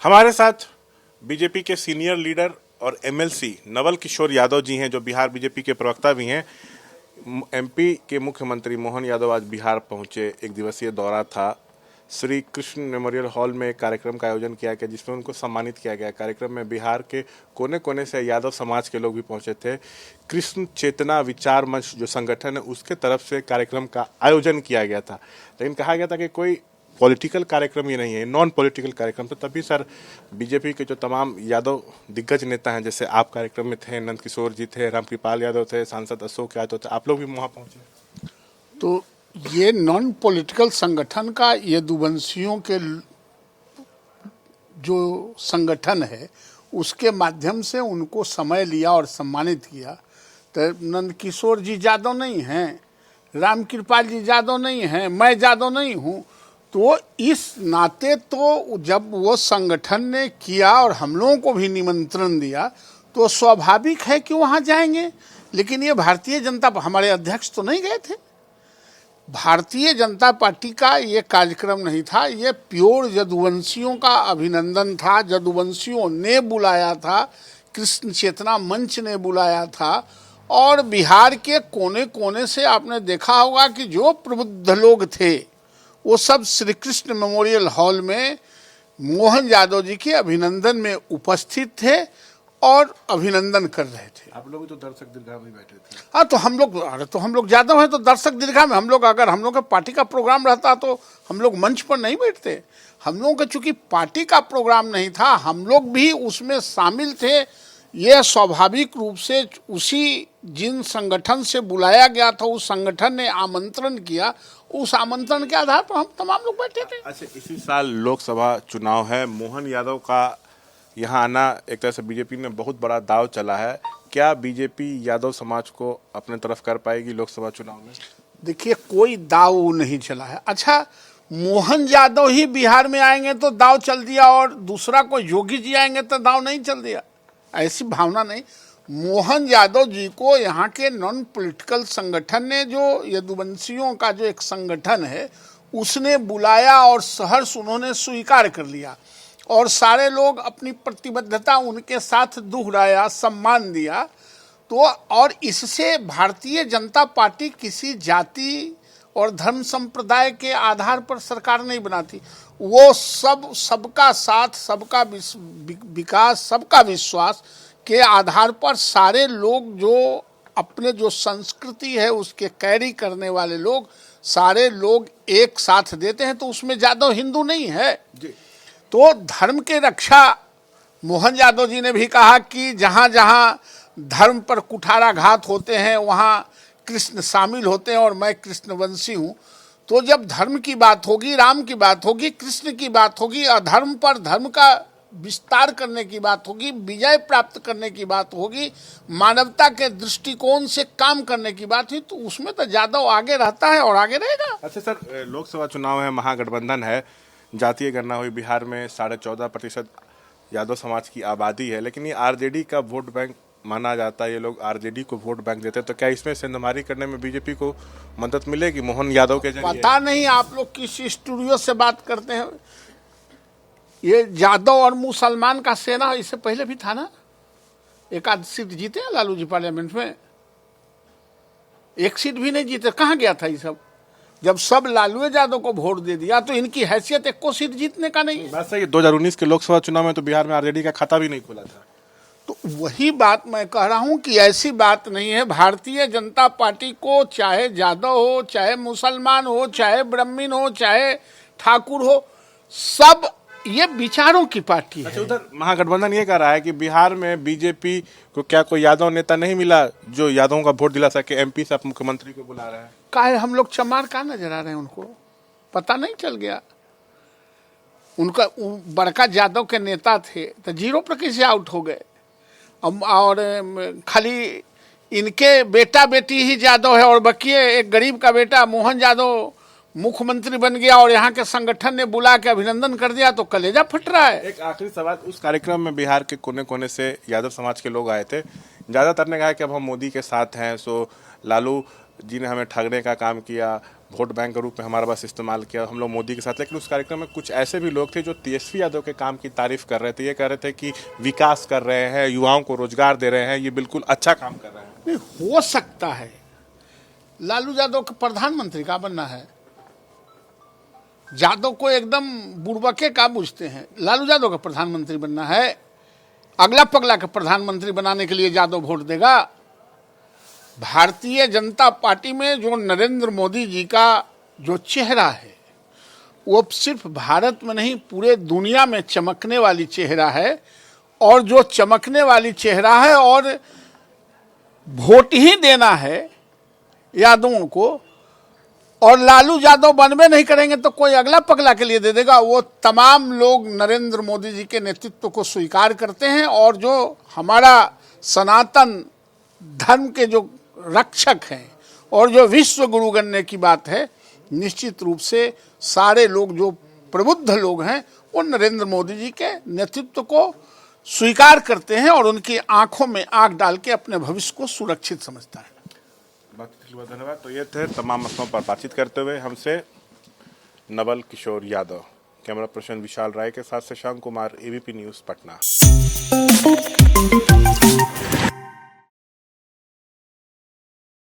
हमारे साथ बीजेपी के सीनियर लीडर और एमएलसी नवल किशोर यादव जी हैं, जो बिहार बीजेपी के प्रवक्ता भी हैं। एमपी के मुख्यमंत्री मोहन यादव आज बिहार पहुंचे, एक दिवसीय दौरा था। श्री कृष्ण मेमोरियल हॉल में एक कार्यक्रम का आयोजन किया गया जिसमें उनको सम्मानित किया गया। कार्यक्रम में बिहार के कोने कोने से यादव समाज के लोग भी पहुंचे थे। कृष्ण चेतना विचार मंच जो संगठन है उसके तरफ से कार्यक्रम का आयोजन किया गया था, लेकिन कहा गया था कि कोई पॉलिटिकल कार्यक्रम ये नहीं है, नॉन पॉलिटिकल कार्यक्रम। तो तभी सर बीजेपी के जो तमाम यादव दिग्गज नेता हैं, जैसे आप कार्यक्रम में थे, नंद किशोर जी थे, रामकृपाल यादव थे, सांसद अशोक यादव थे, आप लोग भी वहाँ पहुँचे। तो ये नॉन पॉलिटिकल संगठन का यदुवंशियों के जो संगठन है उसके माध्यम से उनको समय लिया और सम्मानित किया। तो नंद किशोर जी यादव नहीं हैं, रामकृपाल जी यादव नहीं हैं, मैं यादव नहीं हूँ। तो इस नाते तो जब वो संगठन ने किया और हम लोगों को भी निमंत्रण दिया तो स्वाभाविक है कि वहाँ जाएंगे। लेकिन ये भारतीय जनता, हमारे अध्यक्ष तो नहीं गए थे। भारतीय जनता पार्टी का ये कार्यक्रम नहीं था, ये प्योर यदुवंशियों का अभिनंदन था। यदुवंशियों ने बुलाया था, कृष्ण चेतना मंच ने बुलाया था। और बिहार के कोने कोने से आपने देखा होगा कि जो प्रबुद्ध लोग थे वो सब श्री कृष्ण मेमोरियल हॉल में मोहन यादव जी के अभिनंदन में उपस्थित थे और अभिनंदन कर रहे थे। आप लोग तो दर्शक दीर्घा में बैठे थे। हाँ, तो हम लोग यादव हैं तो दर्शक दीर्घा में। अगर हम लोग का पार्टी का प्रोग्राम रहता तो हम लोग मंच पर नहीं बैठते। हम लोगों का चूंकि पार्टी का प्रोग्राम नहीं था, हम लोग भी उसमें शामिल थे। ये स्वाभाविक रूप से उसी जिन संगठन से बुलाया गया था उस संगठन ने आमंत्रण किया, उस आमंत्रण के आधार पर हम तमाम लोग बैठे थे। अच्छा, इसी साल लोकसभा चुनाव है, मोहन यादव का यहाँ आना एक तरह से बीजेपी में बहुत बड़ा दाव चला है। क्या बीजेपी यादव समाज को अपने तरफ कर पाएगी लोकसभा चुनाव में? देखिए, कोई दाव नहीं चला है। अच्छा, मोहन यादव ही बिहार में आएंगे तो दाव चल दिया और दूसरा कोई योगी जी आएंगे तो दाव नहीं चल दिया, ऐसी भावना नहीं। मोहन यादव जी को यहाँ के नॉन पॉलिटिकल संगठन ने, जो यदुवंशियों का जो एक संगठन है, उसने बुलाया और सहर्ष उन्होंने स्वीकार कर लिया और सारे लोग अपनी प्रतिबद्धता उनके साथ दोहराया, सम्मान दिया। तो और इससे भारतीय जनता पार्टी किसी जाति और धर्म संप्रदाय के आधार पर सरकार नहीं बनाती। वो सबका साथ, सबका विकास, सबका विश्वास के आधार पर सारे लोग जो अपने जो संस्कृति है उसके कैरी करने वाले लोग, सारे लोग एक साथ देते हैं। तो उसमें यादव हिंदू नहीं है जी। तो धर्म के रक्षा मोहन यादव जी ने भी कहा कि जहाँ जहाँ धर्म पर कुठाराघात होते हैं वहाँ कृष्ण शामिल होते हैं और मैं कृष्णवंशी हूँ। तो जब धर्म की बात होगी, राम की बात होगी, कृष्ण की बात होगी, अधर्म पर धर्म का विस्तार करने की बात होगी, विजय प्राप्त करने की बात होगी, मानवता के दृष्टिकोण से काम करने की बात हुई, तो उसमें तो यादव आगे रहता है और आगे रहेगा। अच्छा सर, लोकसभा चुनाव है, महागठबंधन है, जातीय गणना हुई, बिहार में 14.5% यादव समाज की आबादी है, लेकिन ये आरजेडी का वोट बैंक माना जाता है। ये लोग आरजेडी को वोट बैंक देते हैं, तो क्या इसमें सेंधमारी करने में बीजेपी को मदद मिलेगी मोहन यादव के जरिए? पता नहीं आप लोग किस स्टूडियो से बात करते हैं। ये यादव और मुसलमान का सेना इससे पहले भी था ना, एक आध सीट जीते हैं लालू जी पार्लियामेंट में, एक सीट भी नहीं जीते। कहाँ गया था ये सब? जब सब लालू यादव को वोट दे दिया तो इनकी हैसियत एक को सीट जीतने का नहीं है। वैसे 2019 के लोकसभा चुनाव में तो बिहार में आरजेडी का खाता भी नहीं खुला था। तो वही बात मैं कह रहा हूं कि ऐसी बात नहीं है। भारतीय जनता पार्टी को चाहे यादव हो, चाहे मुसलमान हो, चाहे ब्राह्मण हो, चाहे ठाकुर हो, सब ये विचारों की पार्टी है। अच्छा, उधर महागठबंधन ये कह रहा है कि बिहार में बीजेपी को क्या कोई यादव नेता नहीं मिला जो यादवों का वोट दिला सके, एमपी से आप मुख्यमंत्री को बुला रहे हैं। काहे हम लोग चमार का नजर आ रहे हैं, उनको पता नहीं चल गया। उनका बड़का यादव के नेता थे तो 0 पर कैसे आउट हो गए? और खाली इनके बेटा बेटी ही यादव है और बाकी एक गरीब का बेटा मोहन यादव मुख्यमंत्री बन गया और यहाँ के संगठन ने बुला के अभिनंदन कर दिया, तो कलेजा फट रहा है। एक आखिरी सवाल, उस कार्यक्रम में बिहार के कोने कोने से यादव समाज के लोग आए थे, ज्यादातर ने कहा कि अब हम मोदी के साथ हैं, सो लालू जी ने हमें ठगने का काम किया, वोट बैंक के रूप में हमारा बस इस्तेमाल किया हम लोग मोदी के साथ। लेकिन उस कार्यक्रम में कुछ ऐसे भी लोग थे जो तेजस्वी यादव के काम की तारीफ कर रहे थे, ये कह रहे थे कि विकास कर रहे हैं, युवाओं को रोजगार दे रहे हैं, ये बिल्कुल अच्छा काम कर रहे हैं। नहीं हो सकता है, लालू यादव को प्रधानमंत्री का बनना है। यादव को एकदम बुड़बके का पूछते हैं, लालू यादव का प्रधानमंत्री बनना है। अगला पगला के प्रधानमंत्री बनाने के लिए यादव वोट देगा। भारतीय जनता पार्टी में जो नरेंद्र मोदी जी का जो चेहरा है वो सिर्फ भारत में नहीं पूरे दुनिया में चमकने वाली चेहरा है। और जो चमकने वाली चेहरा है और वोट ही देना है यादवों को, और लालू यादव बनवे नहीं करेंगे तो कोई अगला पगला के लिए दे देगा। वो तमाम लोग नरेंद्र मोदी जी के नेतृत्व को स्वीकार करते हैं और जो हमारा सनातन धर्म के जो रक्षक हैं और जो विश्व गुरु गणने की बात है, निश्चित रूप से सारे लोग जो प्रबुद्ध लोग हैं वो नरेंद्र मोदी जी के नेतृत्व को स्वीकार करते हैं और उनकी आंखों में आंख डाल के अपने भविष्य को सुरक्षित समझता है। बहुत धन्यवाद। तो ये थे तमाम मसलों पर बातचीत करते हुए हमसे नवल किशोर यादव। कैमरा पर्सन विशाल राय के साथ शशांक कुमार, एबीपी न्यूज़ पटना।